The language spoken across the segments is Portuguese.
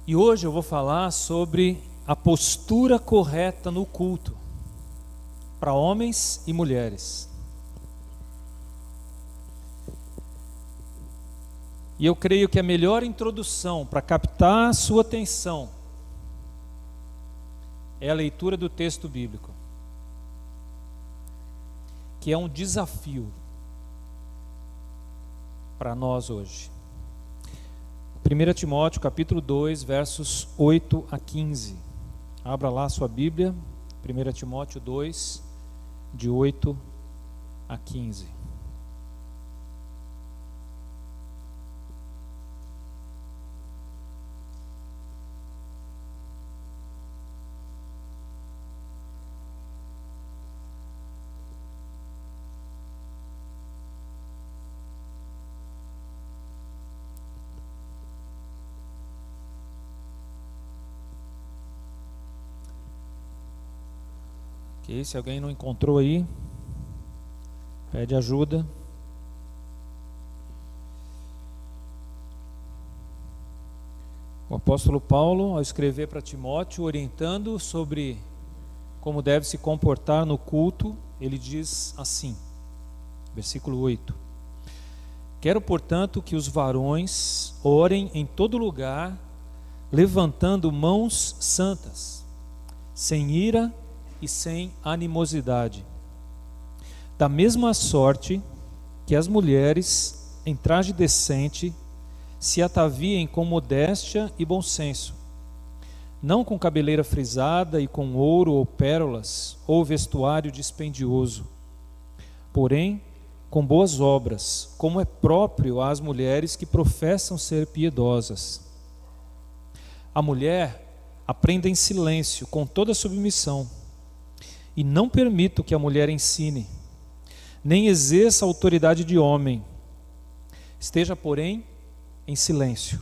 E hoje eu vou falar sobre a postura correta no culto, para homens e mulheres. E eu creio que a melhor introdução para captar a sua atenção é a leitura do texto bíblico, que é um desafio para nós hoje. 1 Timóteo capítulo 2, versos 8 a 15. Abra lá a sua Bíblia, 1 Timóteo 2, de 8 a 15. Ok, se alguém não encontrou aí, pede ajuda. O apóstolo Paulo, ao escrever para Timóteo, orientando sobre como deve se comportar no culto, ele diz assim, versículo 8: Quero, portanto, que os varões orem em todo lugar, levantando mãos santas, sem ira e sem animosidade. Da mesma sorte que as mulheres, em traje decente, se ataviem com modéstia e bom senso, não com cabeleira frisada e com ouro ou pérolas, ou vestuário dispendioso, porém com boas obras, como é próprio às mulheres que professam ser piedosas. A mulher aprenda em silêncio, com toda submissão, e não permito que a mulher ensine, nem exerça a autoridade de homem. Esteja, porém, em silêncio.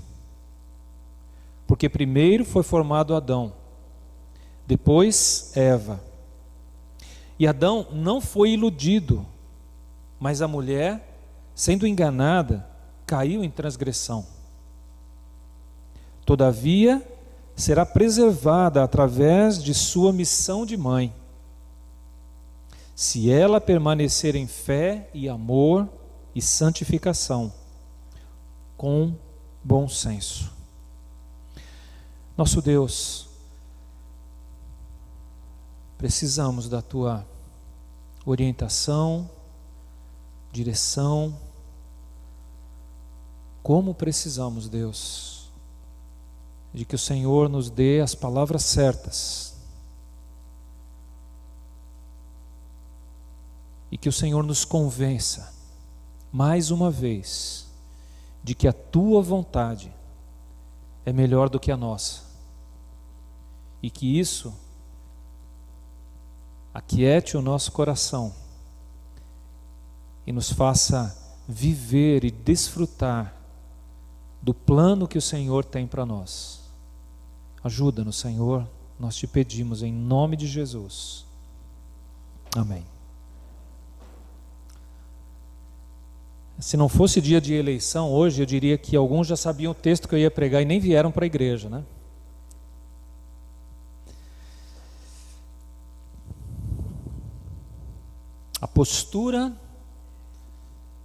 Porque primeiro foi formado Adão, depois Eva. E Adão não foi iludido, mas a mulher, sendo enganada, caiu em transgressão. Todavia, será preservada através de sua missão de mãe, se ela permanecer em fé e amor e santificação, com bom senso. Nosso Deus, precisamos da Tua orientação, direção. Como precisamos, Deus, de que o Senhor nos dê as palavras certas, e que o Senhor nos convença, mais uma vez, de que a Tua vontade é melhor do que a nossa, e que isso aquiete o nosso coração e nos faça viver e desfrutar do plano que o Senhor tem para nós. Ajuda-nos, Senhor, nós te pedimos em nome de Jesus. Amém. Se não fosse dia de eleição hoje, eu diria que alguns já sabiam o texto que eu ia pregar e nem vieram para a igreja, né? A postura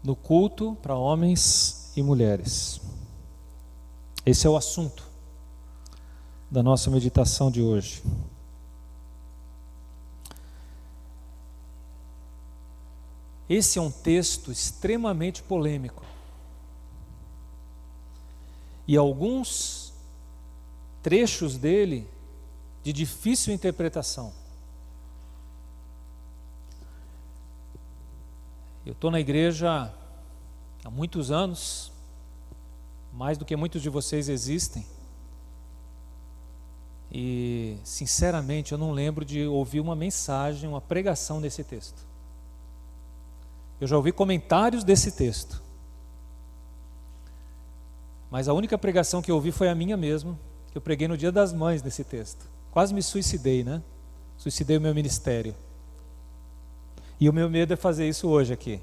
no culto para homens e mulheres. Esse é o assunto da nossa meditação de hoje. Esse é um texto extremamente polêmico. E alguns trechos dele de difícil interpretação. Eu estou na igreja há muitos anos, mais do que muitos de vocês existem. E, sinceramente, eu não lembro de ouvir uma mensagem, uma pregação desse texto. Eu já ouvi comentários desse texto, mas a única pregação que eu ouvi foi a minha mesmo, que eu preguei no Dia das Mães desse texto. Quase me suicidei, né? Suicidei o meu ministério. E o meu medo é fazer isso hoje aqui.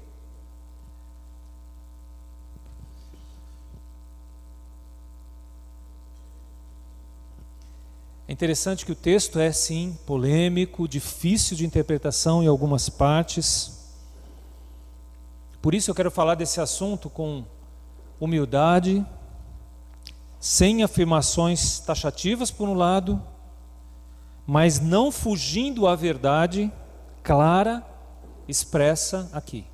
É interessante que o texto é, sim, polêmico, difícil de interpretação em algumas partes. Por isso eu quero falar desse assunto com humildade, sem afirmações taxativas por um lado, mas não fugindo à verdade clara, expressa aqui.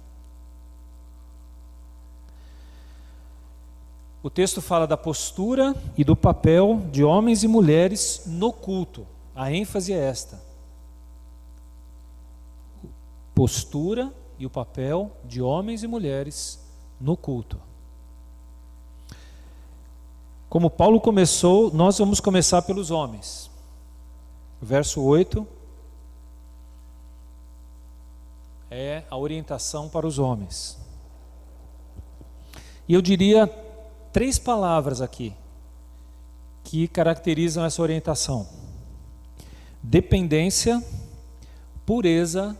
O texto fala da postura e do papel de homens e mulheres no culto. A ênfase é esta. Postura e o papel de homens e mulheres no culto. Como Paulo começou, nós vamos começar pelos homens. Verso 8 é a orientação para os homens. E eu diria 3 palavras aqui que caracterizam essa orientação: dependência, pureza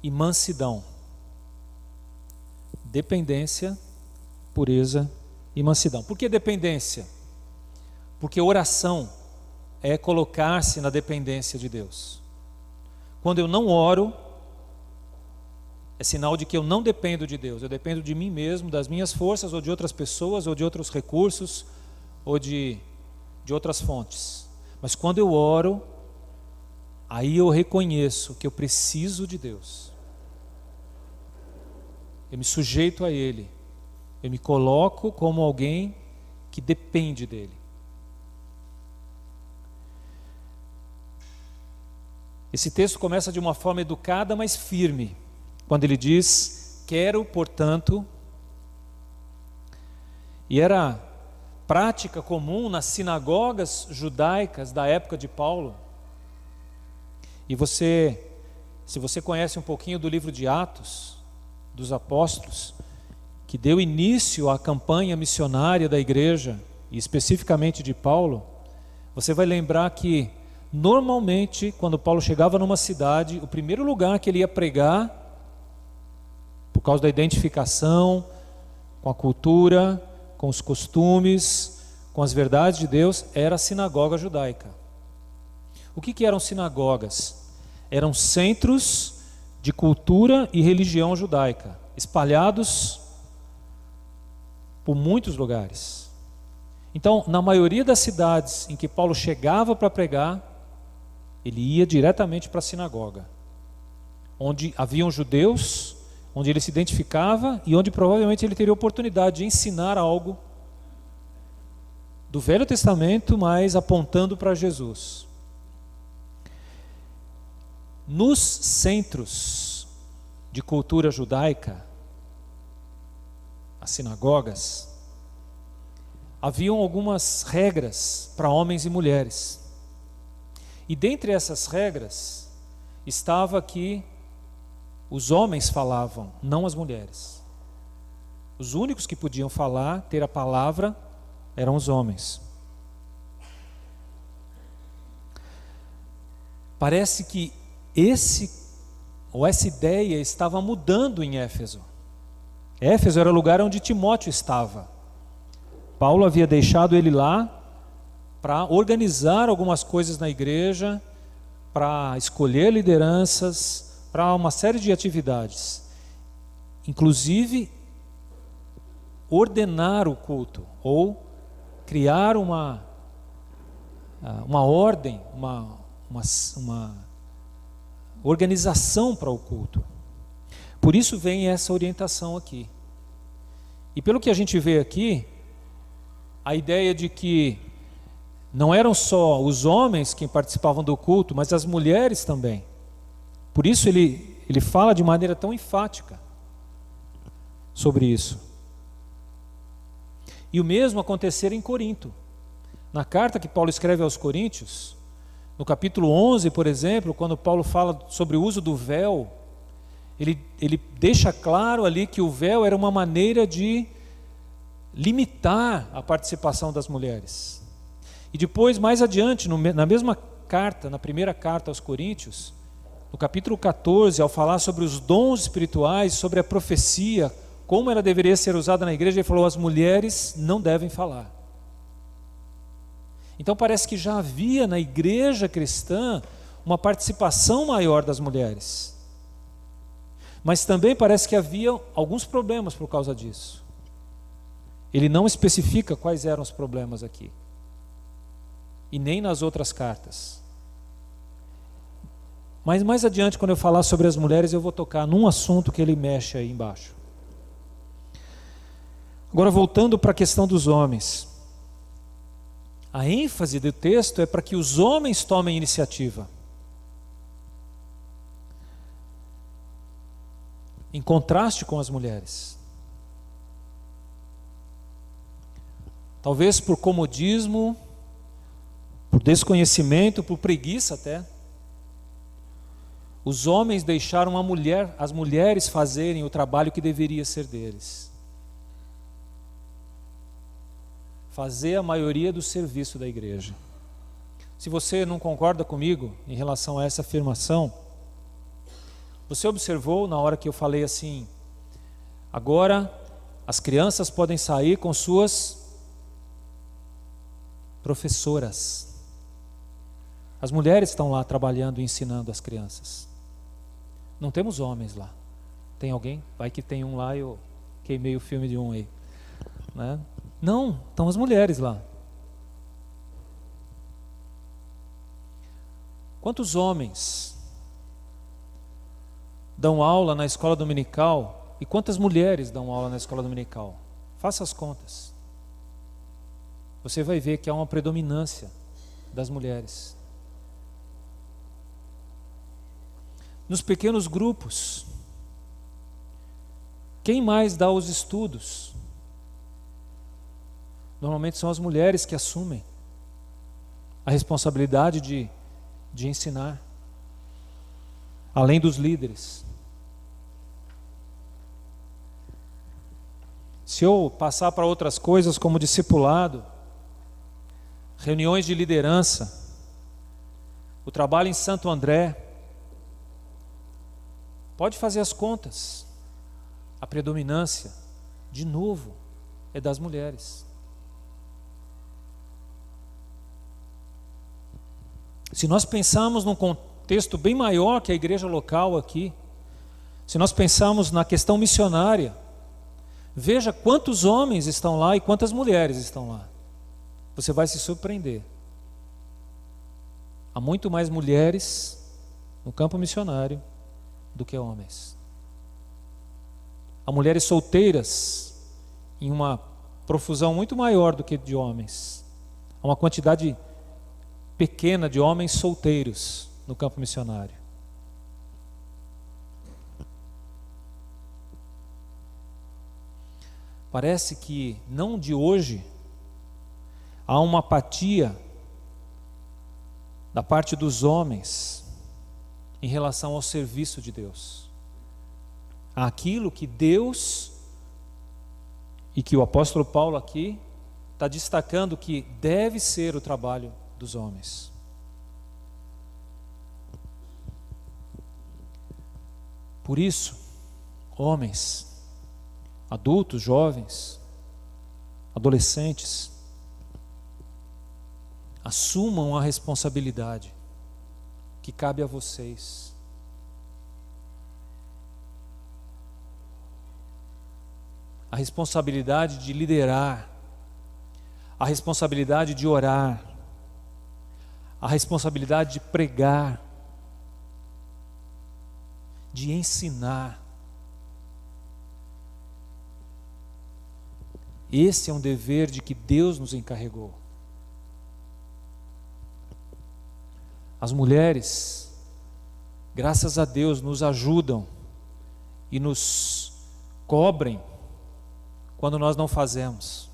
e mansidão. Dependência, pureza e mansidão. Por que dependência? Porque oração é colocar-se na dependência de Deus. Quando eu não oro, é sinal de que eu não dependo de Deus, eu dependo de mim mesmo, das minhas forças, ou de outras pessoas, ou de outros recursos, ou de outras fontes. Mas quando eu oro, aí eu reconheço que eu preciso de Deus. Eu me sujeito a Ele, eu me coloco como alguém que depende dEle. Esse texto começa de uma forma educada, mas firme. Quando ele diz, quero, portanto, e era prática comum nas sinagogas judaicas da época de Paulo. E se você conhece um pouquinho do livro de Atos, dos Apóstolos, que deu início à campanha missionária da igreja, e especificamente de Paulo, você vai lembrar que, normalmente, quando Paulo chegava numa cidade, o primeiro lugar que ele ia pregar, por causa da identificação com a cultura, com os costumes, com as verdades de Deus, era a sinagoga judaica. O que eram sinagogas? Eram centros de cultura e religião judaica, espalhados por muitos lugares. Então, na maioria das cidades em que Paulo chegava para pregar, ele ia diretamente para a sinagoga, onde haviam judeus, onde ele se identificava e onde provavelmente ele teria oportunidade de ensinar algo do Velho Testamento, mas apontando para Jesus. Nos centros de cultura judaica, as sinagogas, haviam algumas regras para homens e mulheres. E dentre essas regras estava que os homens falavam, não as mulheres. Os únicos que podiam falar, ter a palavra, eram os homens. Parece que essa ideia estava mudando em Éfeso. Éfeso era o lugar onde Timóteo estava. Paulo havia deixado ele lá para organizar algumas coisas na igreja, para escolher lideranças, para uma série de atividades, inclusive ordenar o culto, ou criar uma ordem, uma organização para o culto. Por isso vem essa orientação aqui. E pelo que a gente vê aqui, a ideia de que não eram só os homens que participavam do culto, mas as mulheres também. Por isso ele fala de maneira tão enfática sobre isso. E o mesmo acontecer em Corinto. Na carta que Paulo escreve aos Coríntios, no capítulo 11, por exemplo, quando Paulo fala sobre o uso do véu, ele deixa claro ali que o véu era uma maneira de limitar a participação das mulheres. E depois, mais adiante, na mesma carta, na primeira carta aos Coríntios, no capítulo 14, ao falar sobre os dons espirituais, sobre a profecia, como ela deveria ser usada na igreja, ele falou: as mulheres não devem falar. Então parece que já havia na igreja cristã uma participação maior das mulheres. Mas também parece que havia alguns problemas por causa disso. Ele não especifica quais eram os problemas aqui. E nem nas outras cartas. Mas mais adiante, quando eu falar sobre as mulheres, eu vou tocar num assunto que ele mexe aí embaixo. Agora, voltando para a questão dos homens. A ênfase do texto é para que os homens tomem iniciativa. Em contraste com as mulheres. Talvez por comodismo, por desconhecimento, por preguiça até. Os homens deixaram as mulheres fazerem o trabalho que deveria ser deles. Fazer a maioria do serviço da igreja. Se você não concorda comigo em relação a essa afirmação, você observou na hora que eu falei assim, agora as crianças podem sair com suas professoras. As mulheres estão lá trabalhando e ensinando as crianças. Não temos homens lá. Tem alguém? Vai que tem um lá, eu queimei o filme de um aí. Né? Não, estão as mulheres lá. Quantos homens dão aula na escola dominical e quantas mulheres dão aula na escola dominical? Faça as contas. Você vai ver que há uma predominância das mulheres. Nos pequenos grupos, quem mais dá os estudos? Normalmente são as mulheres que assumem a responsabilidade de ensinar, além dos líderes. Se eu passar para outras coisas como discipulado, reuniões de liderança, o trabalho em Santo André, pode fazer as contas. A predominância, de novo, é das mulheres. Se nós pensarmos num contexto bem maior que a igreja local aqui, se nós pensarmos na questão missionária, veja quantos homens estão lá e quantas mulheres estão lá. Você vai se surpreender. Há muito mais mulheres no campo missionário do que homens. Há mulheres solteiras em uma profusão muito maior do que de homens. Há uma quantidade pequena de homens solteiros no campo missionário. Parece que não de hoje há uma apatia da parte dos homens em relação ao serviço de Deus. Aquilo que Deus e que o apóstolo Paulo aqui está destacando que deve ser o trabalho dos homens. Por isso, homens, adultos, jovens, adolescentes, assumam a responsabilidade que cabe a vocês. A responsabilidade de liderar, a responsabilidade de orar, a responsabilidade de pregar, de ensinar. Esse é um dever de que Deus nos encarregou. As mulheres, graças a Deus, nos ajudam e nos cobrem quando nós não fazemos.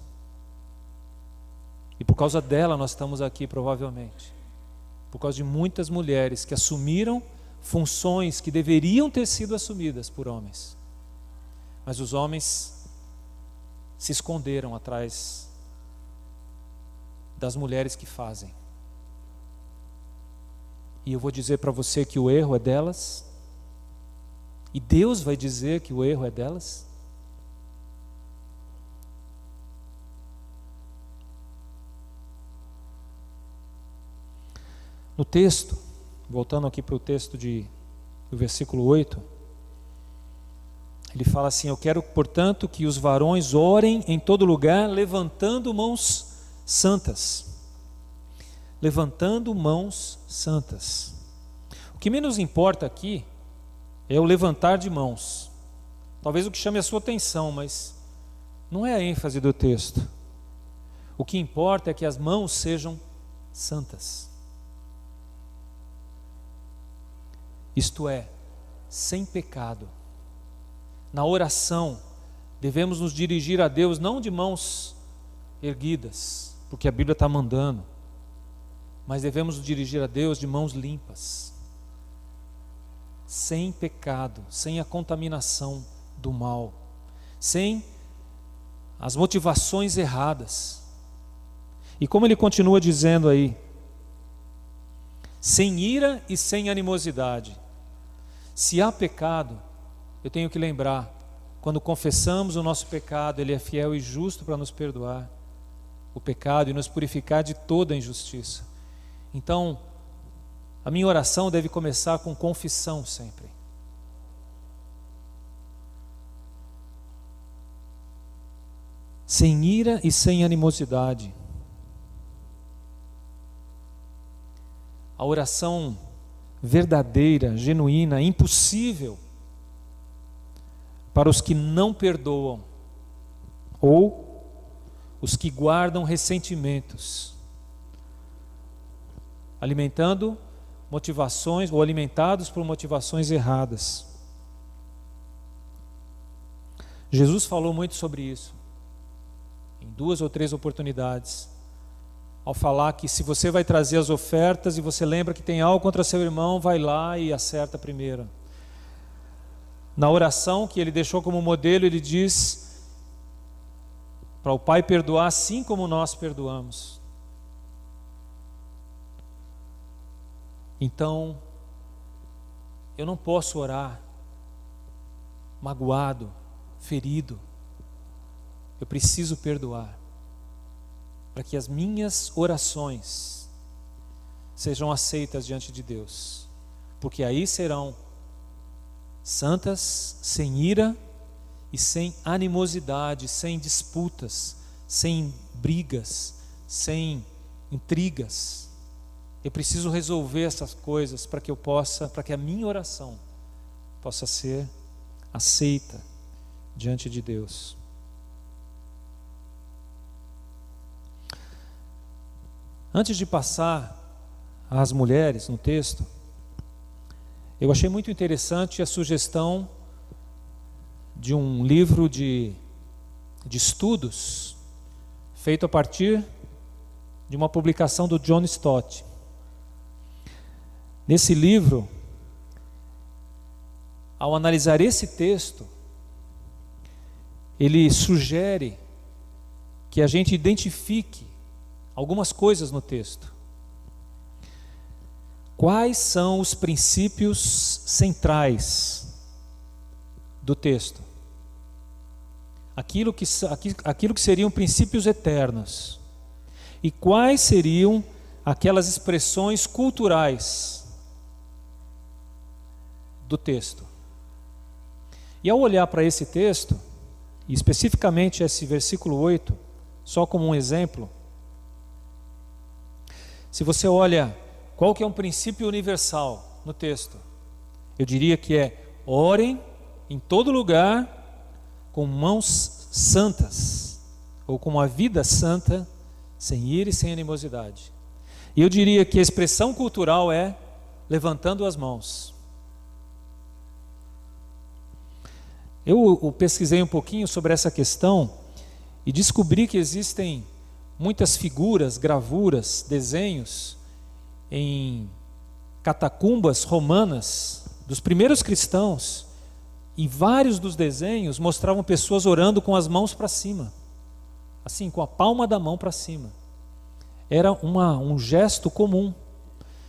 E por causa dela nós estamos aqui provavelmente. Por causa de muitas mulheres que assumiram funções que deveriam ter sido assumidas por homens. Mas os homens se esconderam atrás das mulheres que fazem. E eu vou dizer para você que o erro é delas. E Deus vai dizer que o erro é delas. No texto, voltando aqui para o texto do versículo 8, ele fala assim: eu quero, portanto, que os varões orem em todo lugar, levantando mãos santas. Levantando mãos santas. O que menos importa aqui é o levantar de mãos. Talvez o que chame a sua atenção, mas não é a ênfase do texto. O que importa é que as mãos sejam santas. Isto é, sem pecado. Na oração, devemos nos dirigir a Deus não de mãos erguidas, porque a Bíblia está mandando, mas devemos nos dirigir a Deus de mãos limpas, sem pecado, sem a contaminação do mal, sem as motivações erradas. E como ele continua dizendo aí, sem ira e sem animosidade. Se há pecado, eu tenho que lembrar, quando confessamos o nosso pecado, Ele é fiel e justo para nos perdoar o pecado e nos purificar de toda a injustiça. Então, a minha oração deve começar com confissão sempre. Sem ira e sem animosidade. A oração verdadeira, genuína, impossível para os que não perdoam ou os que guardam ressentimentos, alimentando motivações ou alimentados por motivações erradas. Jesus falou muito sobre isso em 2 ou 3 oportunidades, ao falar que se você vai trazer as ofertas e você lembra que tem algo contra seu irmão, vai lá e acerta primeiro. Na oração que ele deixou como modelo, ele diz para o Pai perdoar assim como nós perdoamos. Então, eu não posso orar magoado, ferido. Eu preciso perdoar, para que as minhas orações sejam aceitas diante de Deus, porque aí serão santas, sem ira e sem animosidade, sem disputas, sem brigas, sem intrigas. Eu preciso resolver essas coisas para que a minha oração possa ser aceita diante de Deus. Antes de passar às mulheres no texto, eu achei muito interessante a sugestão de um livro de estudos feito a partir de uma publicação do John Stott. Nesse livro, ao analisar esse texto, ele sugere que a gente identifique algumas coisas no texto. Quais são os princípios centrais do texto? Aquilo que seriam princípios eternos. E quais seriam aquelas expressões culturais do texto? E ao olhar para esse texto, e especificamente esse versículo 8, só como um exemplo, se você olha qual que é um princípio universal no texto, eu diria que é: orem em todo lugar com mãos santas, ou com uma vida santa, sem ira e sem animosidade. E eu diria que a expressão cultural é levantando as mãos. Eu pesquisei um pouquinho sobre essa questão e descobri que existem muitas figuras, gravuras, desenhos em catacumbas romanas dos primeiros cristãos, e vários dos desenhos mostravam pessoas orando com as mãos para cima, assim, com a palma da mão para cima. Era um gesto comum.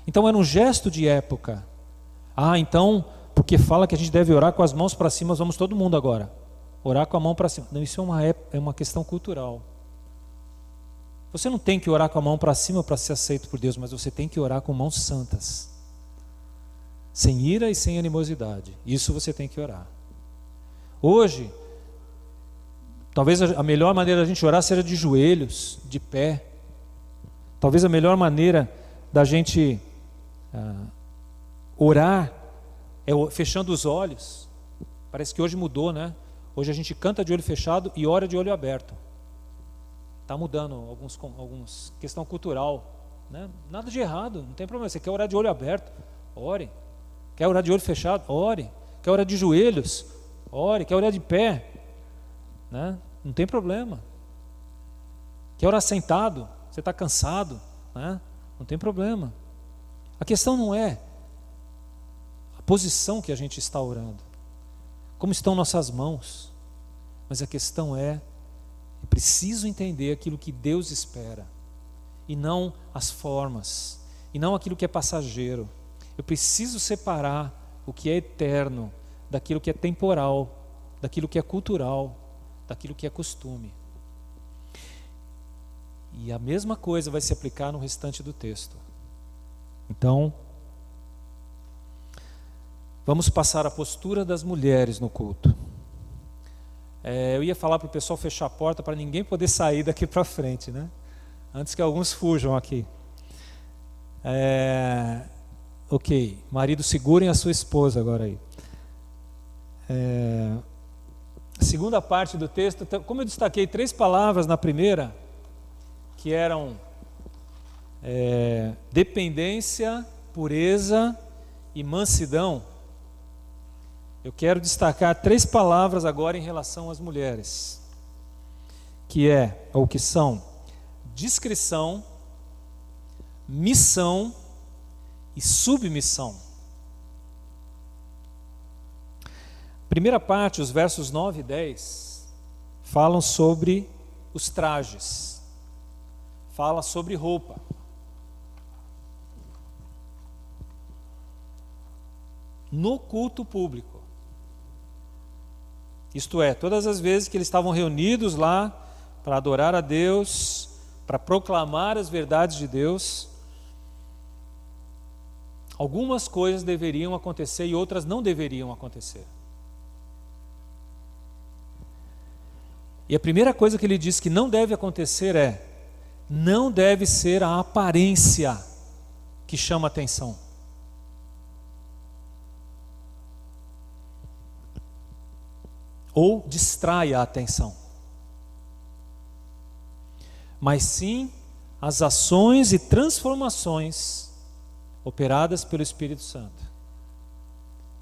Então era um gesto de época. Então, porque fala que a gente deve orar com as mãos para cima, vamos todo mundo agora orar com a mão para cima. Não, isso é uma questão cultural. Você não tem que orar com a mão para cima para ser aceito por Deus, mas você tem que orar com mãos santas, sem ira e sem animosidade. Isso você tem que orar. Hoje, talvez a melhor maneira da gente orar seja de joelhos, de pé. Talvez a melhor maneira da gente orar é fechando os olhos. Parece que hoje mudou, né? Hoje a gente canta de olho fechado e ora de olho aberto. Está mudando alguns questão cultural, né? Nada de errado, não tem problema. Você quer orar de olho aberto? Ore. Quer orar de olho fechado? Ore. Quer orar de joelhos? Ore. Quer orar de pé? Né? Não tem problema. Quer orar sentado? Você está cansado? Né? Não tem problema. A questão não é a posição que a gente está orando, como estão nossas mãos, mas a questão é: eu preciso entender aquilo que Deus espera, e não as formas, e não aquilo que é passageiro. Eu preciso separar o que é eterno daquilo que é temporal, daquilo que é cultural, daquilo que é costume. E a mesma coisa vai se aplicar no restante do texto. Então, vamos passar a postura das mulheres no culto. Eu ia falar para o pessoal fechar a porta para ninguém poder sair daqui para frente, né? Antes que alguns fujam aqui. Ok, marido, segurem a sua esposa agora aí. A segunda parte do texto, como eu destaquei 3 palavras na primeira, que eram dependência, pureza e mansidão, eu quero destacar 3 palavras agora em relação às mulheres, que são discrição, missão e submissão. Primeira parte, os versos 9 e 10, falam sobre os trajes, fala sobre roupa. No culto público. Isto é, todas as vezes que eles estavam reunidos lá para adorar a Deus, para proclamar as verdades de Deus, algumas coisas deveriam acontecer e outras não deveriam acontecer. E a primeira coisa que ele diz que não deve acontecer não deve ser a aparência que chama atenção. Ou distrai a atenção. Mas sim as ações e transformações operadas pelo Espírito Santo.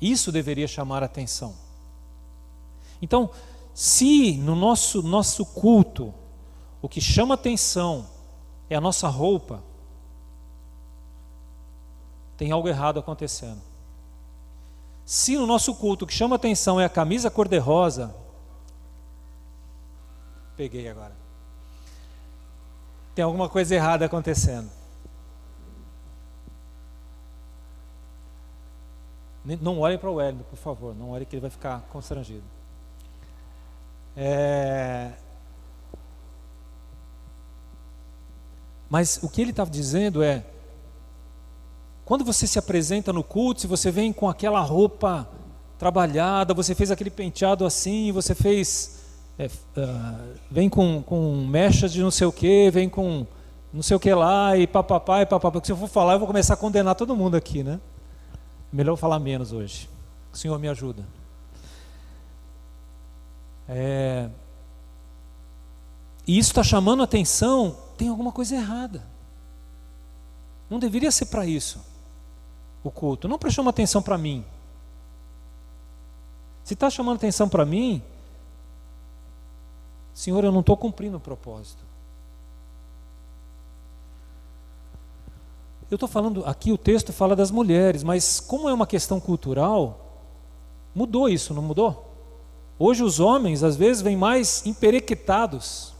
Isso deveria chamar a atenção. Então, se no nosso culto o que chama atenção é a nossa roupa, tem algo errado acontecendo. Se no nosso culto o que chama atenção é a camisa cor-de-rosa, peguei agora, tem alguma coisa errada acontecendo. Não olhem para o Wellington, por favor, não olhem que ele vai ficar constrangido. Mas o que ele estava dizendo quando você se apresenta no culto, se você vem com aquela roupa trabalhada, você fez aquele penteado assim, você vem com mechas de não sei o que, vem com não sei o que lá, e papapá, porque se eu for falar eu vou começar a condenar todo mundo aqui, né? Melhor eu falar menos hoje. O Senhor me ajuda. E isso está chamando a atenção, tem alguma coisa errada. Não deveria ser para isso o culto, não para chamar atenção para mim. Se está chamando atenção para mim, Senhor, eu não estou cumprindo o propósito. Eu estou falando, aqui o texto fala das mulheres, mas como é uma questão cultural, mudou isso, não mudou? Hoje os homens às vezes vêm mais emperequetados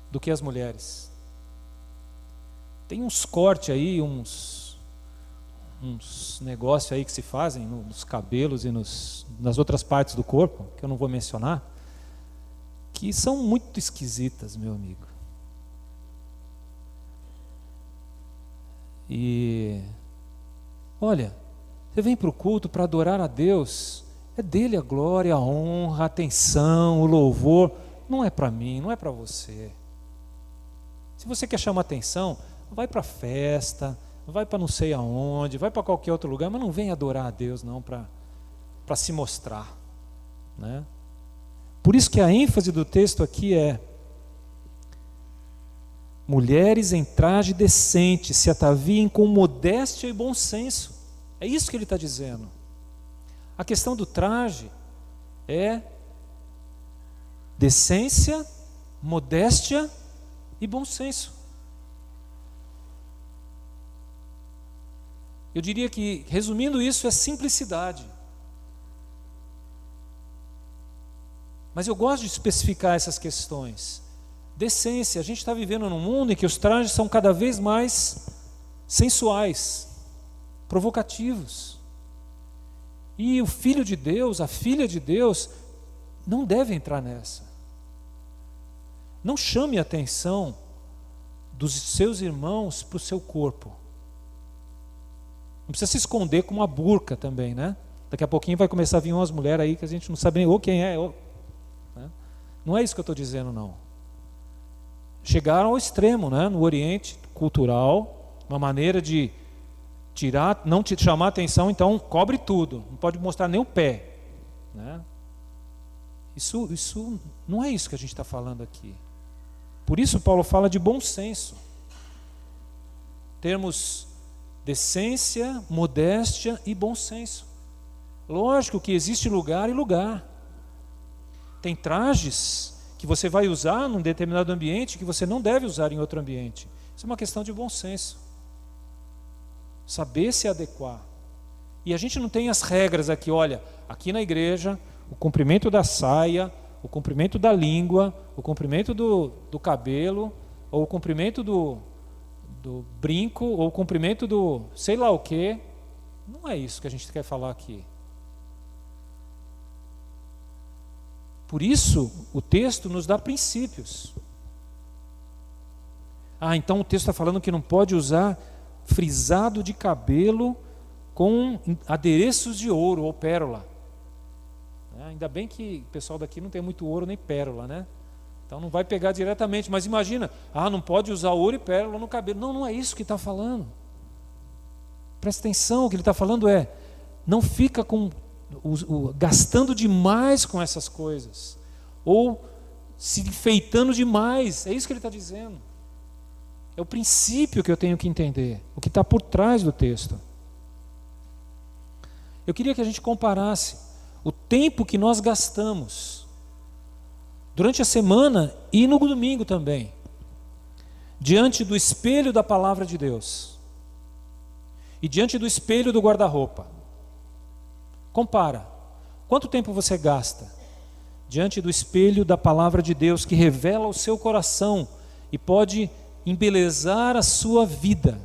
do que as mulheres. Tem uns cortes aí, uns negócios aí que se fazem nos cabelos e nas outras partes do corpo, que eu não vou mencionar, que são muito esquisitas, meu amigo. E olha, você vem para o culto para adorar a Deus, é dele a glória, a honra, a atenção, o louvor, não é para mim, não é para você. Se você quer chamar atenção, vai para a festa, vai para não sei aonde, vai para qualquer outro lugar, mas não vem adorar a Deus não para se mostrar, né? Por isso que a ênfase do texto aqui é: mulheres em traje decente se ataviem com modéstia e bom senso. É isso que ele está dizendo. A questão do traje é decência, modéstia e bom senso. Eu diria que, resumindo isso, é simplicidade. Mas eu gosto de especificar essas questões. Decência, a gente está vivendo num mundo em que os trajes são cada vez mais sensuais, provocativos. E o filho de Deus, a filha de Deus, não deve entrar nessa. Não chame a atenção dos seus irmãos para o seu corpo. Não precisa se esconder com uma burca também, né? Daqui a pouquinho vai começar a vir umas mulheres aí que a gente não sabe nem ou quem é. Né? Não é isso que eu estou dizendo, não. Chegaram ao extremo, né? No Oriente cultural, uma maneira de tirar, não te chamar a atenção, então cobre tudo, não pode mostrar nem o pé, né? Isso não é isso que a gente está falando aqui. Por isso Paulo fala de bom senso. Termos decência, modéstia e bom senso. Lógico que existe lugar e lugar. Tem trajes que você vai usar num determinado ambiente que você não deve usar em outro ambiente. Isso é uma questão de bom senso. Saber se adequar. E a gente não tem as regras aqui, olha, aqui na igreja, o comprimento da saia, o comprimento da língua, o comprimento do cabelo, ou o comprimento do brinco, ou o comprimento do sei lá o quê. Não é isso que a gente quer falar aqui. Por isso, o texto nos dá princípios. Então o texto está falando que não pode usar frisado de cabelo com adereços de ouro ou pérola. Ainda bem que o pessoal daqui não tem muito ouro nem pérola, né? Então não vai pegar diretamente, mas imagina, não pode usar ouro e pérola no cabelo. Não é isso que está falando. Presta atenção, o que ele está falando é, não fica gastando demais com essas coisas, ou se enfeitando demais, é isso que ele está dizendo. É o princípio que eu tenho que entender, o que está por trás do texto. Eu queria que a gente comparasse o tempo que nós gastamos durante a semana e no domingo também, diante do espelho da palavra de Deus e diante do espelho do guarda-roupa. Compara, quanto tempo você gasta diante do espelho da palavra de Deus que revela o seu coração e pode embelezar a sua vida,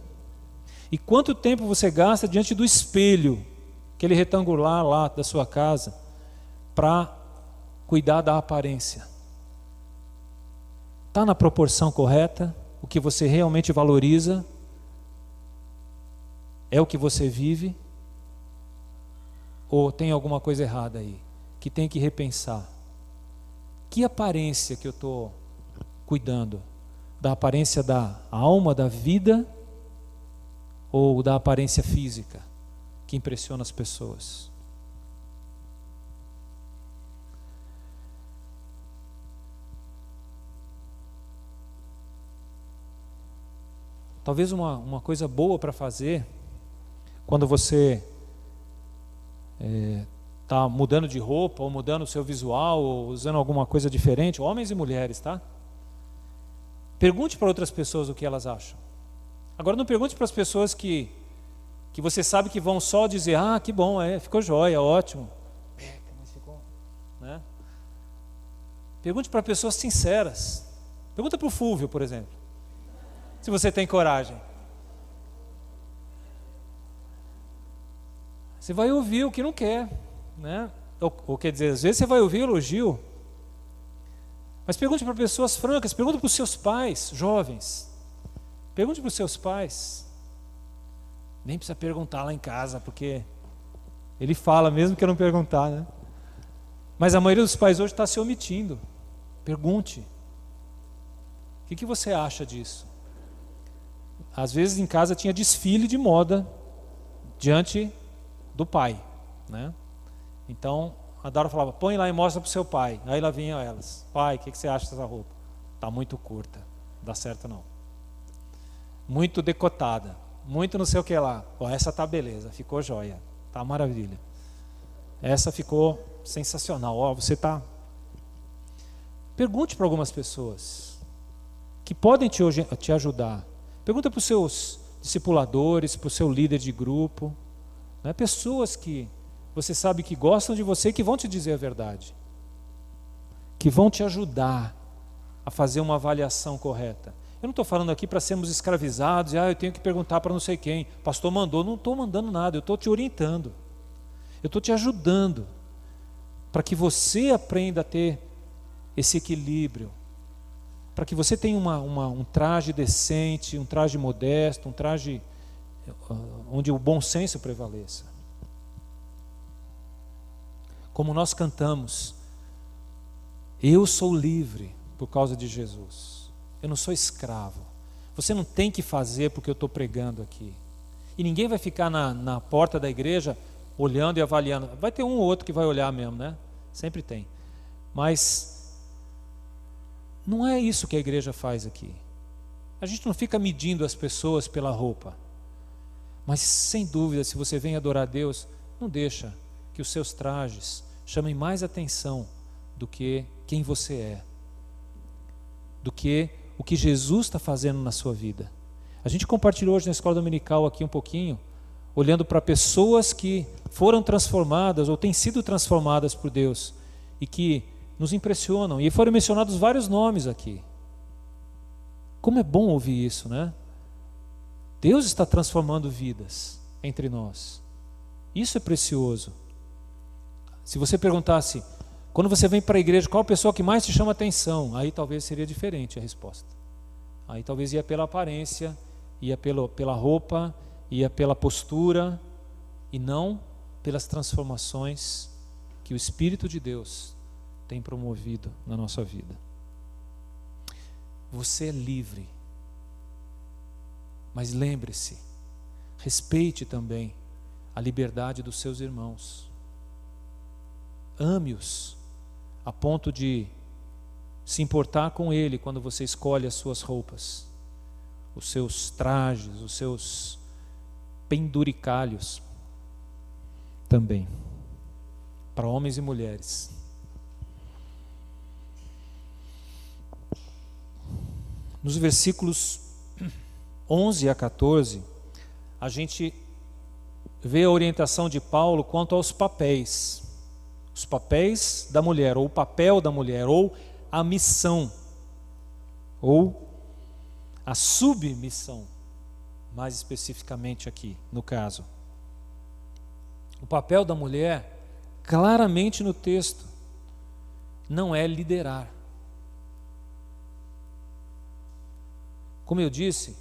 e quanto tempo você gasta diante do espelho, aquele retangular lá da sua casa, para cuidar da aparência? Está na proporção correta? O que você realmente valoriza é o que você vive? Ou tem alguma coisa errada aí, que tem que repensar? Que aparência que eu estou cuidando? Da aparência da alma, da vida, ou da aparência física, que impressiona as pessoas? Talvez uma coisa boa para fazer, quando você está mudando de roupa, ou mudando o seu visual, ou usando alguma coisa diferente, homens e mulheres, tá? Pergunte para outras pessoas o que elas acham. Agora não pergunte para as pessoas que você sabe que vão só dizer, que bom, ficou jóia, ótimo. Mas ficou, né? Pergunte para pessoas sinceras. Pergunta para o Fúvio, por exemplo, se você tem coragem. Você vai ouvir o que não quer, né? Ou quer dizer, às vezes você vai ouvir elogio. Mas pergunte para pessoas francas, pergunte para os seus pais, jovens. Pergunte para os seus pais. Nem precisa perguntar lá em casa, porque ele fala mesmo que eu não perguntar, né? Mas a maioria dos pais hoje está se omitindo. Pergunte. O que você acha disso? Às vezes em casa tinha desfile de moda diante do pai, né? Então a Dora falava, põe lá e mostra para o seu pai. Aí lá vinham elas, pai, o que você acha dessa roupa? Está muito curta, não dá certo não. Muito decotada, muito não sei o que lá. Pô, essa tá beleza, ficou joia, tá maravilha. Essa ficou sensacional. Ó, você tá. Pergunte para algumas pessoas que podem te ajudar. Pergunta para os seus discipuladores, para o seu líder de grupo, né? Pessoas que você sabe que gostam de você e que vão te dizer a verdade, que vão te ajudar a fazer uma avaliação correta. Eu não estou falando aqui para sermos escravizados, eu tenho que perguntar para não sei quem, pastor mandou. Não estou mandando nada, eu estou te orientando, eu estou te ajudando, para que você aprenda a ter esse equilíbrio, para que você tenha um traje decente, um traje modesto, um traje onde o bom senso prevaleça. Como nós cantamos, eu sou livre por causa de Jesus, eu não sou escravo. Você não tem que fazer porque eu estou pregando aqui. E ninguém vai ficar na porta da igreja olhando e avaliando. Vai ter um ou outro que vai olhar mesmo, né? Sempre tem. Mas não é isso que a igreja faz aqui. A gente não fica medindo as pessoas pela roupa. Mas sem dúvida, se você vem adorar a Deus, não deixa que os seus trajes chamem mais atenção do que quem você é, do que o que Jesus está fazendo na sua vida. A gente compartilhou hoje na escola dominical aqui um pouquinho, olhando para pessoas que foram transformadas ou têm sido transformadas por Deus e que nos impressionam. E foram mencionados vários nomes aqui. Como é bom ouvir isso, né? Deus está transformando vidas entre nós. Isso é precioso. Se você perguntasse, quando você vem para a igreja, qual a pessoa que mais te chama atenção? Aí talvez seria diferente a resposta. Aí talvez ia pela aparência, ia pela roupa, ia pela postura, e não pelas transformações que o Espírito de Deus tem promovido na nossa vida. Você é livre. Mas lembre-se, respeite também a liberdade dos seus irmãos. Ame-os a ponto de se importar com ele quando você escolhe as suas roupas, os seus trajes, os seus penduricalhos também, para homens e mulheres. Nos versículos 11 a 14, a gente vê a orientação de Paulo quanto aos papéis. Os papéis da mulher, ou o papel da mulher, ou a missão, ou a submissão, mais especificamente aqui, no caso. O papel da mulher, claramente no texto, não é liderar. Como eu disse,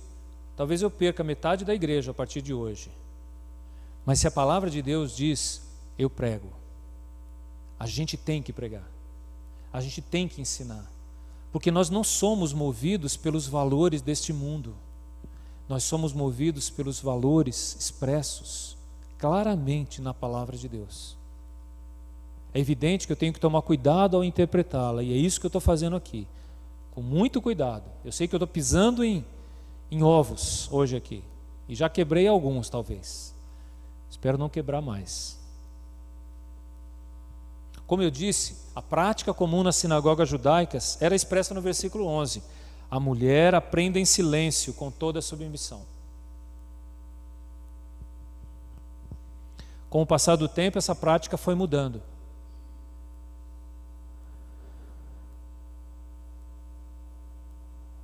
talvez eu perca metade da igreja a partir de hoje. Mas se a palavra de Deus diz, eu prego. A gente tem que pregar. A gente tem que ensinar. Porque nós não somos movidos pelos valores deste mundo. Nós somos movidos pelos valores expressos claramente na palavra de Deus. É evidente que eu tenho que tomar cuidado ao interpretá-la. E é isso que eu estou fazendo aqui. Com muito cuidado. Eu sei que eu estou pisando em ovos hoje aqui. E já quebrei alguns, talvez. Espero não quebrar mais. Como eu disse, a prática comum nas sinagogas judaicas era expressa no versículo 11. A mulher aprenda em silêncio, com toda a submissão. Com o passar do tempo, essa prática foi mudando.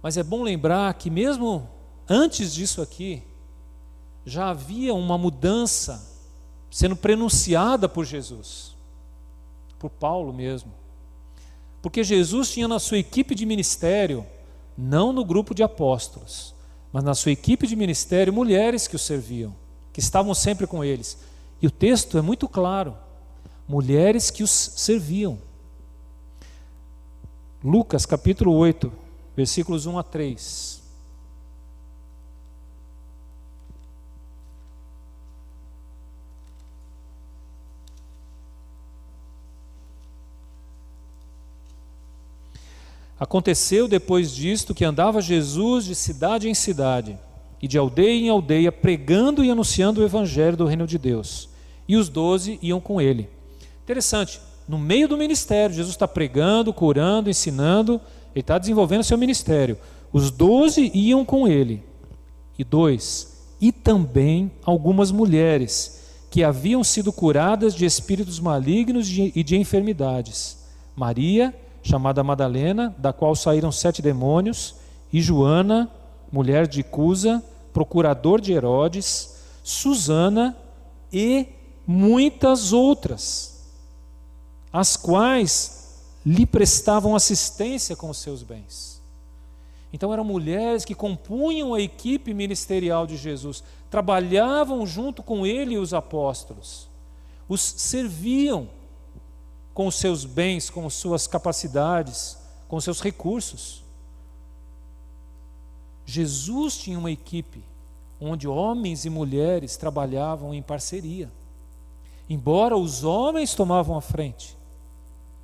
Mas é bom lembrar que mesmo antes disso aqui, já havia uma mudança sendo prenunciada por Jesus, por Paulo mesmo. Porque Jesus tinha na sua equipe de ministério, não no grupo de apóstolos, mas na sua equipe de ministério, mulheres que o serviam, que estavam sempre com eles. E o texto é muito claro: mulheres que os serviam. Lucas capítulo 8, versículos 1 a 3. Aconteceu depois disto que andava Jesus de cidade em cidade e de aldeia em aldeia, pregando e anunciando o evangelho do reino de Deus. E os 12 iam com ele. Interessante, no meio do ministério, Jesus está pregando, curando, ensinando, ele está desenvolvendo seu ministério. Os 12 iam com ele. E 2, e também algumas mulheres que haviam sido curadas de espíritos malignos e de enfermidades. Maria, chamada Madalena, da qual saíram 7 demônios, e Joana, mulher de Cusa, procurador de Herodes, Susana e muitas outras, as quais lhe prestavam assistência com os seus bens. Então eram mulheres que compunham a equipe ministerial de Jesus, trabalhavam junto com ele e os apóstolos, os serviam com os seus bens, com as suas capacidades, com os seus recursos. Jesus tinha uma equipe onde homens e mulheres trabalhavam em parceria. Embora os homens tomavam a frente,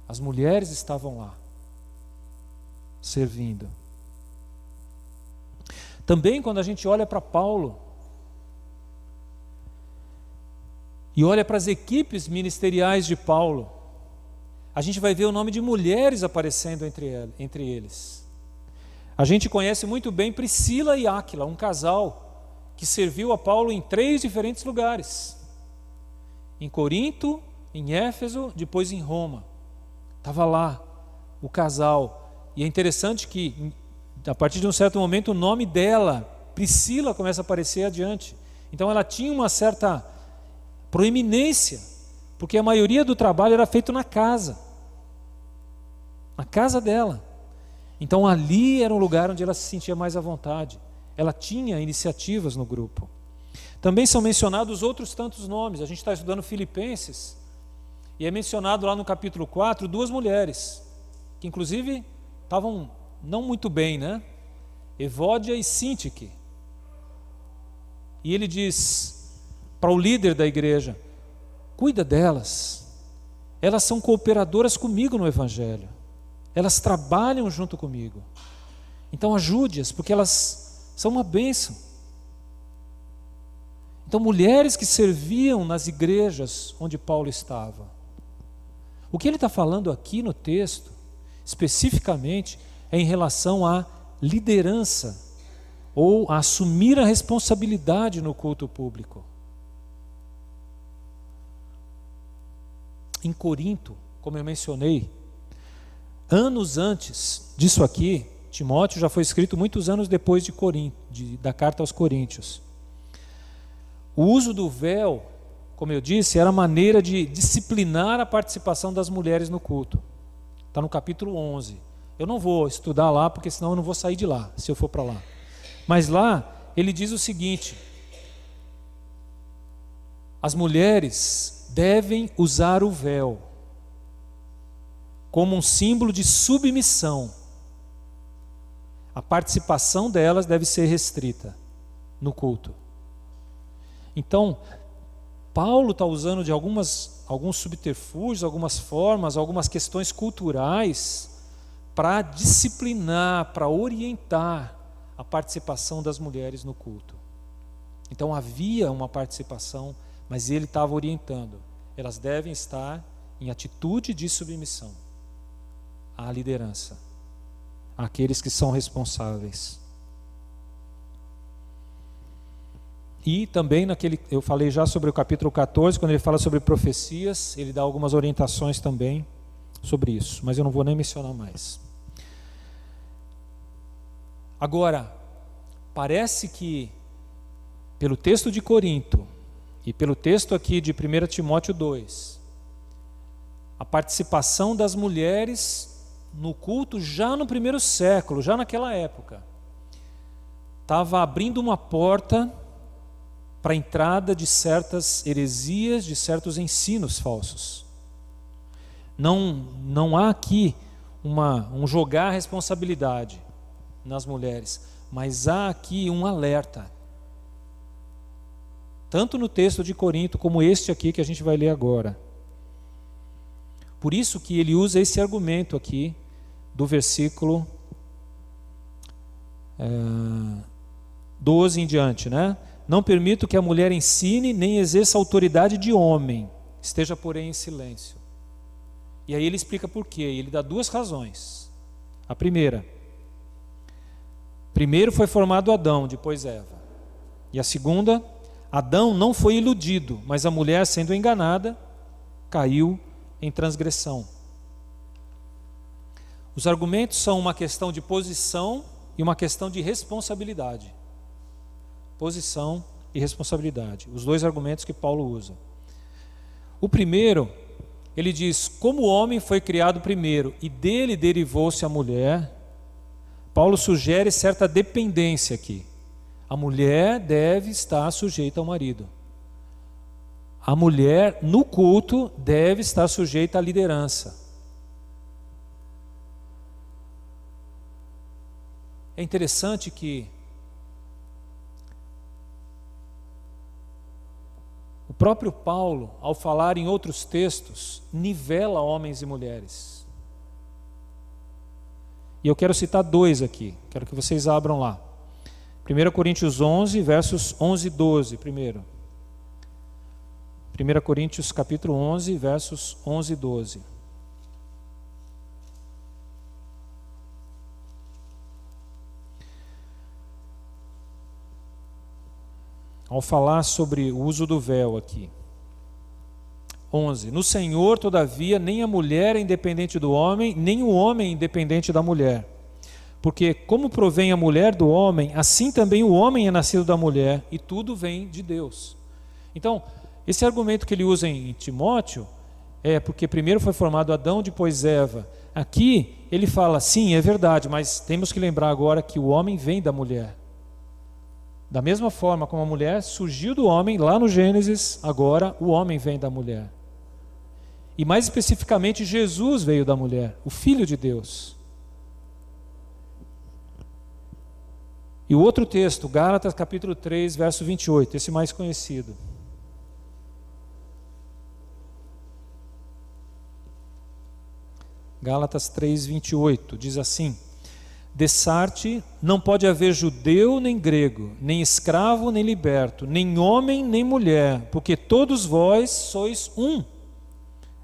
as mulheres estavam lá, servindo. Também quando a gente olha para Paulo e olha para as equipes ministeriais de Paulo, a gente vai ver o nome de mulheres aparecendo entre eles. A gente conhece muito bem Priscila e Áquila, um casal que serviu a Paulo em 3 diferentes lugares. Em Corinto, em Éfeso, depois em Roma. Estava lá o casal. E é interessante que, a partir de um certo momento, o nome dela, Priscila, começa a aparecer adiante. Então ela tinha uma certa proeminência, porque a maioria do trabalho era feito na casa dela. Então ali era um lugar onde ela se sentia mais à vontade. Ela tinha iniciativas no grupo. Também são mencionados outros tantos nomes. A gente está estudando Filipenses e é mencionado lá no capítulo 4 2 mulheres que inclusive estavam não muito bem, né? Evódia e Sintique. E ele diz para o líder da igreja: cuida delas, elas são cooperadoras comigo no evangelho, elas trabalham junto comigo, então ajude-as, porque elas são uma bênção. Então mulheres que serviam nas igrejas onde Paulo estava. O que ele está falando aqui no texto, especificamente, é em relação à liderança, ou a assumir a responsabilidade no culto público. Em Corinto, como eu mencionei, anos antes disso aqui, Timóteo já foi escrito muitos anos depois de Corinto, da carta aos Coríntios. O uso do véu, como eu disse, era a maneira de disciplinar a participação das mulheres no culto. Está no capítulo 11. Eu não vou estudar lá, porque senão eu não vou sair de lá, se eu for para lá. Mas lá, ele diz o seguinte: as mulheres devem usar o véu como um símbolo de submissão. A participação delas deve ser restrita no culto. Então, Paulo está usando de alguns subterfúgios, algumas formas, algumas questões culturais para disciplinar, para orientar a participação das mulheres no culto. Então havia uma participação, mas ele estava orientando. Elas devem estar em atitude de submissão à liderança, àqueles que são responsáveis. E também eu falei já sobre o capítulo 14, quando ele fala sobre profecias, ele dá algumas orientações também sobre isso, mas eu não vou nem mencionar mais. Agora, parece que pelo texto de Corinto e pelo texto aqui de 1 Timóteo 2, a participação das mulheres no culto já no primeiro século, já naquela época, estava abrindo uma porta para a entrada de certas heresias, de certos ensinos falsos. Não há aqui um jogar responsabilidade nas mulheres, mas há aqui um alerta. Tanto no texto de Corinto, como este aqui que a gente vai ler agora. Por isso que ele usa esse argumento aqui, do versículo 12 em diante, né? Não permito que a mulher ensine, nem exerça autoridade de homem, esteja porém em silêncio. E aí ele explica por quê, ele dá duas razões. A primeira, primeiro foi formado Adão, depois Eva. E a segunda, Adão não foi iludido, mas a mulher, sendo enganada, caiu em transgressão. Os argumentos são uma questão de posição e uma questão de responsabilidade. Posição e responsabilidade. Os dois argumentos que Paulo usa. O primeiro, ele diz, como o homem foi criado primeiro e dele derivou-se a mulher, Paulo sugere certa dependência aqui. A mulher deve estar sujeita ao marido. A mulher, no culto, deve estar sujeita à liderança. É interessante que o próprio Paulo, ao falar em outros textos, nivela homens e mulheres. E eu quero citar dois aqui, quero que vocês abram lá. 1 Coríntios 11, versos 11 e 12, primeiro. 1 Coríntios capítulo 11, versos 11 e 12. Ao falar sobre o uso do véu aqui. 11. No Senhor, todavia, nem a mulher é independente do homem, nem o homem é independente da mulher. Porque como provém a mulher do homem, assim também o homem é nascido da mulher, e tudo vem de Deus. Então, esse argumento que ele usa em Timóteo, é porque primeiro foi formado Adão, depois Eva. Aqui, ele fala, sim, é verdade, mas temos que lembrar agora que o homem vem da mulher. Da mesma forma como a mulher surgiu do homem, lá no Gênesis, agora o homem vem da mulher. E mais especificamente, Jesus veio da mulher, o Filho de Deus. E o outro texto, Gálatas capítulo 3, verso 28, esse mais conhecido. Gálatas 3, 28, diz assim: Dessarte não pode haver judeu nem grego, nem escravo nem liberto, nem homem nem mulher, porque todos vós sois um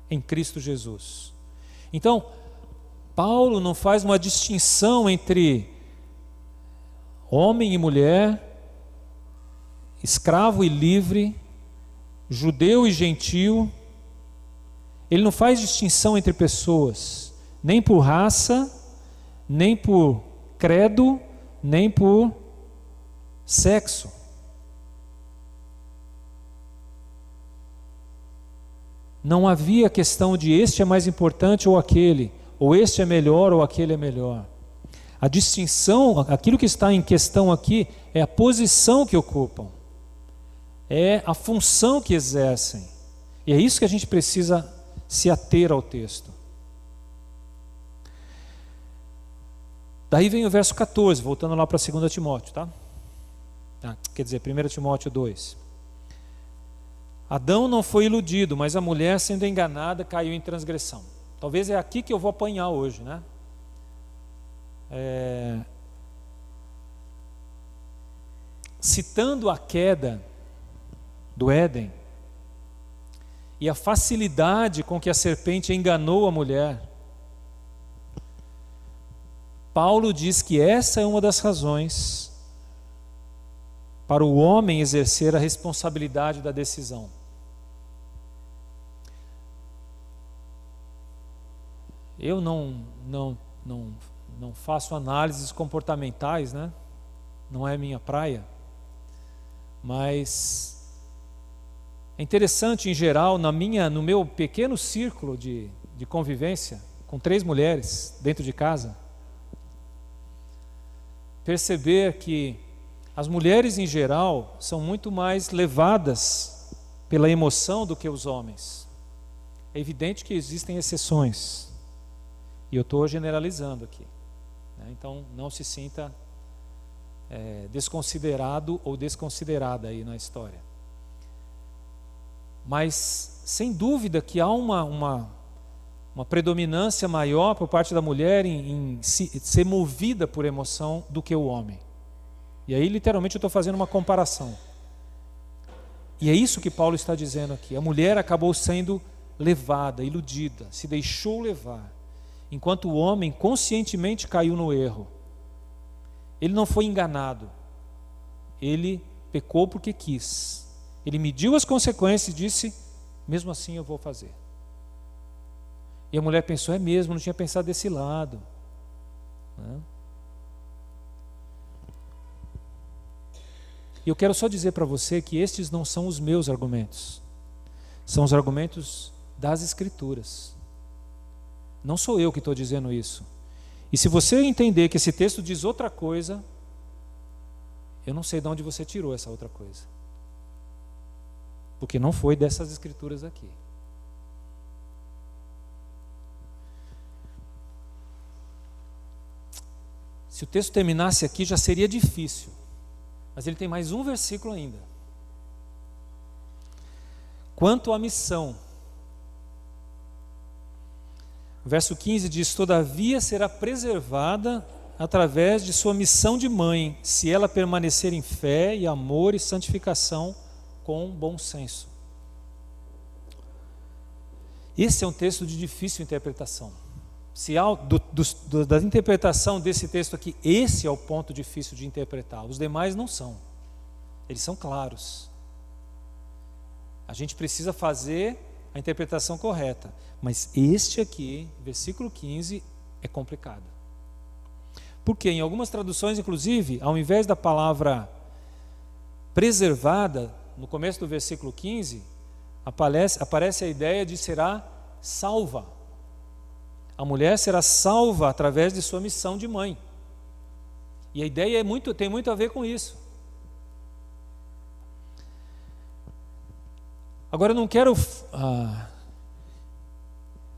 em Cristo Jesus. Então, Paulo não faz uma distinção entre homem e mulher, escravo e livre, judeu e gentil. Ele não faz distinção entre pessoas, nem por raça, nem por credo, nem por sexo. Não havia questão de este é mais importante ou aquele, ou este é melhor ou aquele é melhor. A distinção, aquilo que está em questão aqui, é a posição que ocupam, é a função que exercem. E é isso que a gente precisa se ater ao texto. Daí vem o verso 14, voltando lá para 2 Timóteo, tá? Quer dizer, 1 Timóteo 2. Adão não foi iludido, mas a mulher, sendo enganada, caiu em transgressão. Talvez é aqui que eu vou apanhar hoje, né? Citando a queda do Éden e a facilidade com que a serpente enganou a mulher, Paulo diz que essa é uma das razões para o homem exercer a responsabilidade da decisão. Eu não faço análises comportamentais, né? Não é minha praia, mas é interessante em geral, no meu pequeno círculo de convivência, com 3 mulheres dentro de casa, perceber que As mulheres em geral são muito mais levadas pela emoção do que os homens. É evidente que existem exceções, e eu estou generalizando aqui, né? Então não se sinta desconsiderado ou desconsiderada aí na história. Mas sem dúvida que há uma predominância maior por parte da mulher em ser movida por emoção do que o homem. E aí literalmente eu estou fazendo uma comparação. E é isso que Paulo está dizendo aqui. A mulher acabou sendo levada, iludida, se deixou levar, enquanto o homem conscientemente caiu no erro. Ele não foi enganado, ele pecou porque quis. Ele mediu as consequências e disse: mesmo assim eu vou fazer. E a mulher pensou: é mesmo, não tinha pensado desse lado, né? E eu quero só dizer para você que estes não são os meus argumentos, são os argumentos das Escrituras. Não sou eu que estou dizendo isso. E se você entender que esse texto diz outra coisa, eu não sei de onde você tirou essa outra coisa, porque não foi dessas Escrituras aqui. Se o texto terminasse aqui já seria difícil, mas ele tem mais um versículo ainda. Quanto à missão, o verso 15 diz: todavia será preservada através de sua missão de mãe, se ela permanecer em fé e amor e santificação com bom senso. Esse é um texto de difícil interpretação. Se há da interpretação desse texto aqui, esse é o ponto difícil de interpretar. Os demais não são. Eles são claros. A gente precisa fazer a interpretação correta. Mas este aqui, versículo 15, é complicado. Porque em algumas traduções, inclusive, ao invés da palavra preservada, no começo do versículo 15, aparece a ideia de será salva. A mulher será salva através de sua missão de mãe. E a ideia tem muito a ver com isso. Agora eu não quero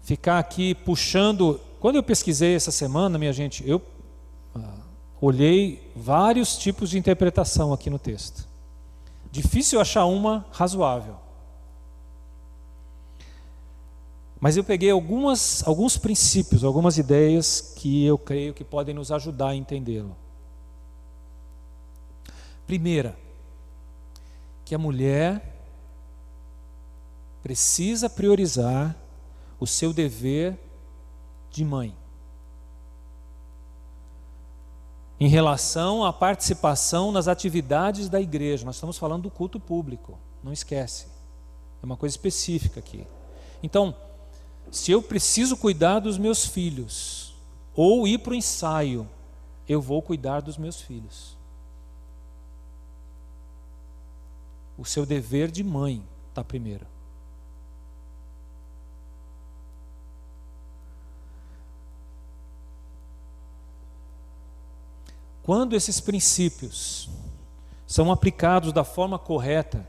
ficar aqui puxando. Quando eu pesquisei essa semana, minha gente, eu olhei vários tipos de interpretação aqui no texto. Difícil achar uma razoável. Mas eu peguei alguns princípios, algumas ideias que eu creio que podem nos ajudar a entendê-lo. Primeira, que a mulher precisa priorizar o seu dever de mãe em relação à participação nas atividades da igreja. Nós estamos falando do culto público, não esquece, é uma coisa específica aqui. Então, se eu preciso cuidar dos meus filhos ou ir para o ensaio, eu vou cuidar dos meus filhos. O seu dever de mãe está primeiro. Quando esses princípios são aplicados da forma correta,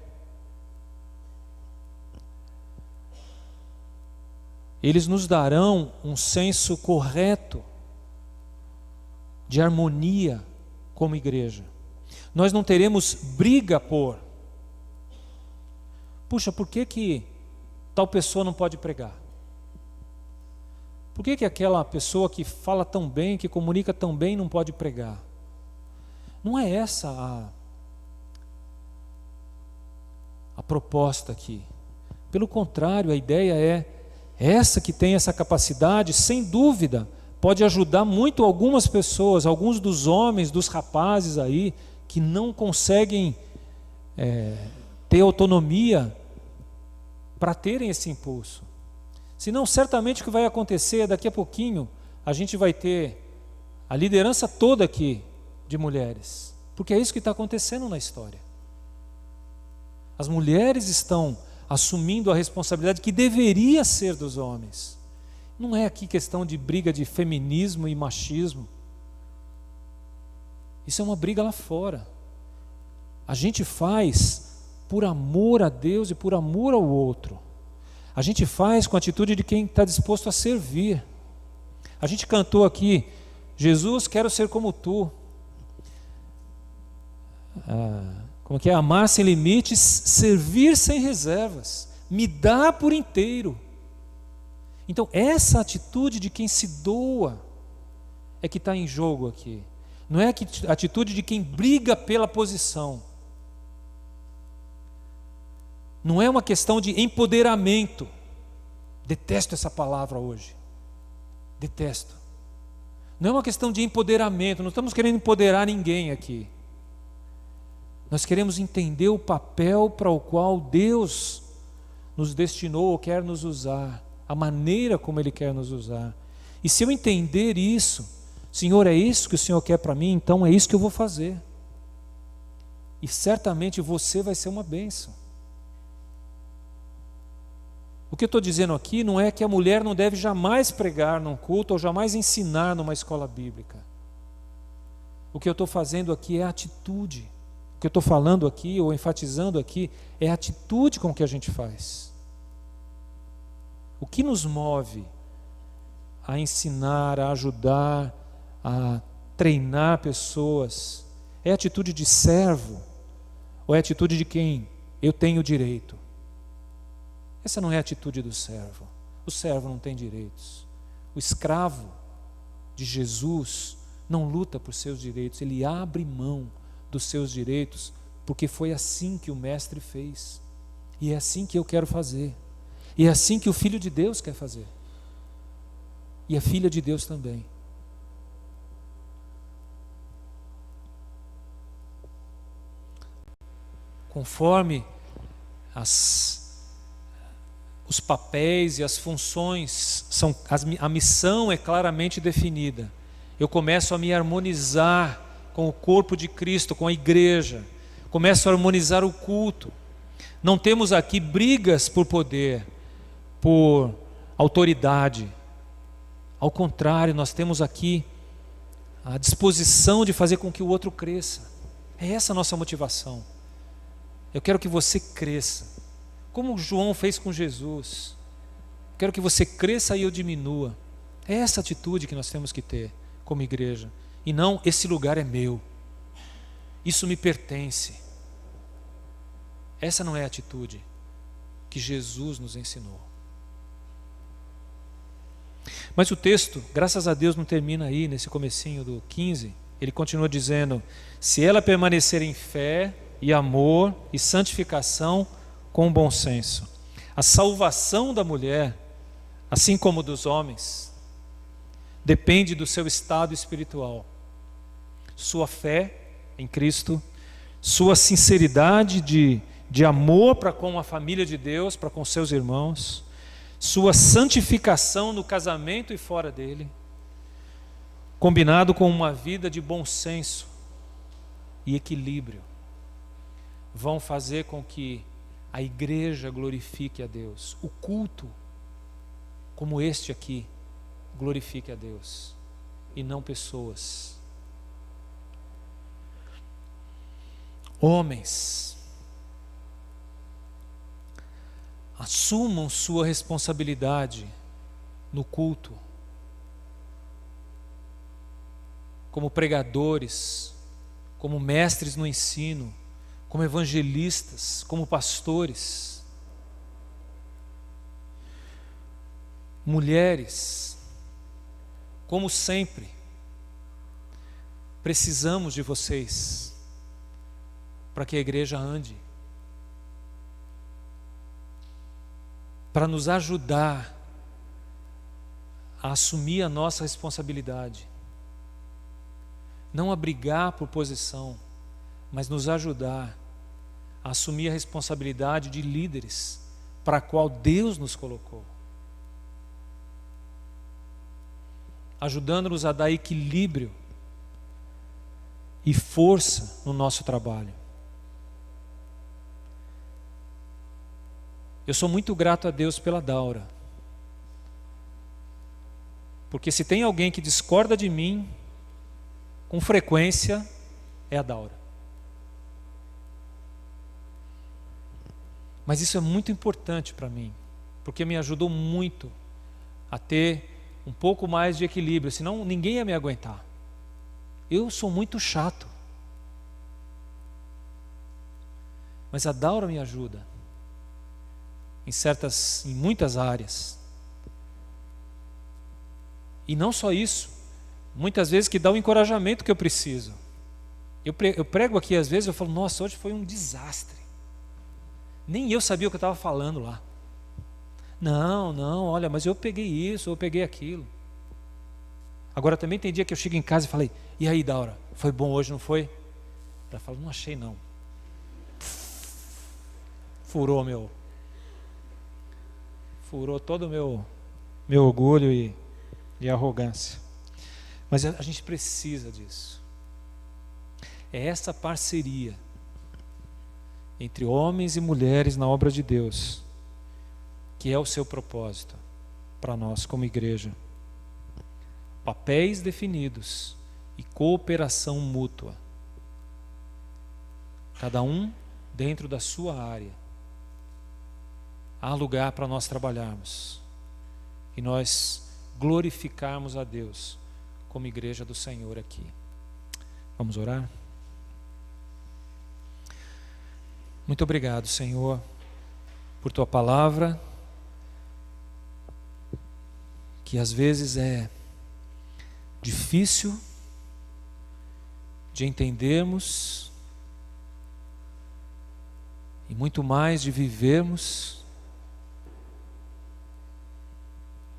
eles nos darão um senso correto de harmonia como igreja. Nós não teremos briga por: puxa, por que tal pessoa não pode pregar? Por que aquela pessoa que fala tão bem, que comunica tão bem, não pode pregar? Não é essa a proposta aqui. Pelo contrário, a ideia é essa que tem essa capacidade, sem dúvida, pode ajudar muito algumas pessoas, alguns dos homens, dos rapazes aí, que não conseguem ter autonomia para terem esse impulso. Senão, certamente o que vai acontecer é daqui a pouquinho, a gente vai ter a liderança toda aqui de mulheres, porque é isso que está acontecendo na história. As mulheres estão assumindo a responsabilidade que deveria ser dos homens. Não é aqui questão de briga de feminismo e machismo. Isso é uma briga lá fora. A gente faz por amor a Deus e por amor ao outro. A gente faz com a atitude de quem está disposto a servir. A gente cantou aqui, Jesus, quero ser como tu. Como que é? Amar sem limites, servir sem reservas, me dá por inteiro. Então essa atitude de quem se doa é que está em jogo aqui. Não é a atitude de quem briga pela posição. Não é uma questão de empoderamento. Detesto essa palavra hoje. Detesto. Não é uma questão de empoderamento. Não estamos querendo empoderar ninguém aqui. Nós queremos entender o papel para o qual Deus nos destinou ou quer nos usar. A maneira como Ele quer nos usar. E se eu entender isso, Senhor, é isso que o Senhor quer para mim, então é isso que eu vou fazer. E certamente você vai ser uma bênção. O que eu estou dizendo aqui não é que a mulher não deve jamais pregar num culto ou jamais ensinar numa escola bíblica. O que eu estou fazendo aqui é a atitude. O que eu estou falando aqui ou enfatizando aqui é a atitude com que a gente faz. O que nos move a ensinar, a ajudar, a treinar pessoas é a atitude de servo ou é a atitude de quem eu tenho direito? Essa não é a atitude do servo. O servo não tem direitos. O escravo de Jesus não luta por seus direitos, ele abre mão dos seus direitos, porque foi assim que o Mestre fez. E é assim que eu quero fazer. E é assim que o Filho de Deus quer fazer. E a Filha de Deus também. Conforme os papéis e as funções, a missão é claramente definida. Eu começo a me harmonizar com o corpo de Cristo, com a igreja. Começo a harmonizar o culto. Não temos aqui brigas por poder, por autoridade. Ao contrário, nós temos aqui a disposição de fazer com que o outro cresça. É essa a nossa motivação. Eu quero que você cresça, como João fez com Jesus. Quero que você cresça e eu diminua. É essa atitude que nós temos que ter como igreja. E não, esse lugar é meu. Isso me pertence. Essa não é a atitude que Jesus nos ensinou. Mas o texto, graças a Deus, não termina aí, nesse comecinho do 15. Ele continua dizendo, se ela permanecer em fé e amor e santificação com bom senso. A salvação da mulher, assim como dos homens, depende do seu estado espiritual. Sua fé em Cristo, sua sinceridade de amor para com a família de Deus, para com seus irmãos, sua santificação no casamento e fora dele, combinado com uma vida de bom senso e equilíbrio, vão fazer com que a igreja glorifique a Deus. O culto, como este aqui, glorifique a Deus e não pessoas. Homens, assumam sua responsabilidade no culto, como pregadores, como mestres no ensino, como evangelistas, como pastores. Mulheres, como sempre, precisamos de vocês para que a igreja ande, para nos ajudar a assumir a nossa responsabilidade, não a brigar por posição, mas nos ajudar a assumir a responsabilidade de líderes para a qual Deus nos colocou, ajudando-nos a dar equilíbrio e força no nosso trabalho. Eu sou muito grato a Deus pela Daura, porque se tem alguém que discorda de mim com frequência, é a Daura. Mas isso é muito importante para mim, porque me ajudou muito a ter um pouco mais de equilíbrio, senão ninguém ia me aguentar. Eu sou muito chato. Mas a Daura me ajuda em muitas áreas. E não só isso, muitas vezes que dá o encorajamento que eu preciso. Eu prego aqui às vezes, eu falo, nossa, hoje foi um desastre. Nem eu sabia o que eu estava falando lá. Não, olha, mas eu peguei isso, eu peguei aquilo. Agora também tem dia que eu chego em casa e falei, e aí, Daura, foi bom hoje, não foi? Ela fala, não achei não. Furou todo o meu orgulho e arrogância. Mas a gente precisa disso. É essa parceria entre homens e mulheres na obra de Deus que é o seu propósito para nós como igreja. Papéis definidos e cooperação mútua. Cada um dentro da sua área. Há lugar para nós trabalharmos e nós glorificarmos a Deus como igreja do Senhor aqui. Vamos orar? Muito obrigado, Senhor, por tua palavra, que às vezes é difícil de entendermos e muito mais de vivermos,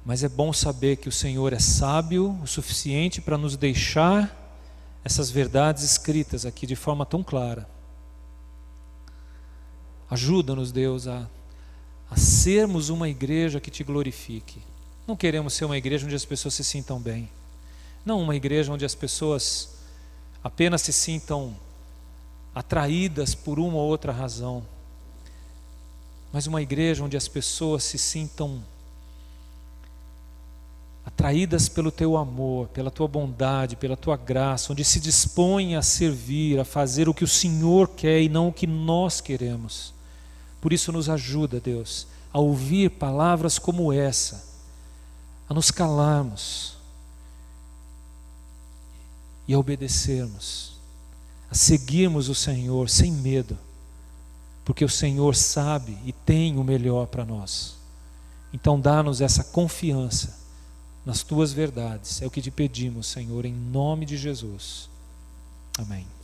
mas é bom saber que o Senhor é sábio o suficiente para nos deixar essas verdades escritas aqui de forma tão clara. Ajuda-nos, Deus, a sermos uma igreja que te glorifique. Não queremos ser uma igreja onde as pessoas se sintam bem. Não uma igreja onde as pessoas apenas se sintam atraídas por uma ou outra razão. Mas uma igreja onde as pessoas se sintam atraídas pelo teu amor, pela tua bondade, pela tua graça, onde se dispõem a servir, a fazer o que o Senhor quer e não o que nós queremos. Por isso nos ajuda, Deus, a ouvir palavras como essa, a nos calarmos e a obedecermos, a seguirmos o Senhor sem medo, porque o Senhor sabe e tem o melhor para nós. Então dá-nos essa confiança nas tuas verdades. É o que te pedimos, Senhor, em nome de Jesus. Amém.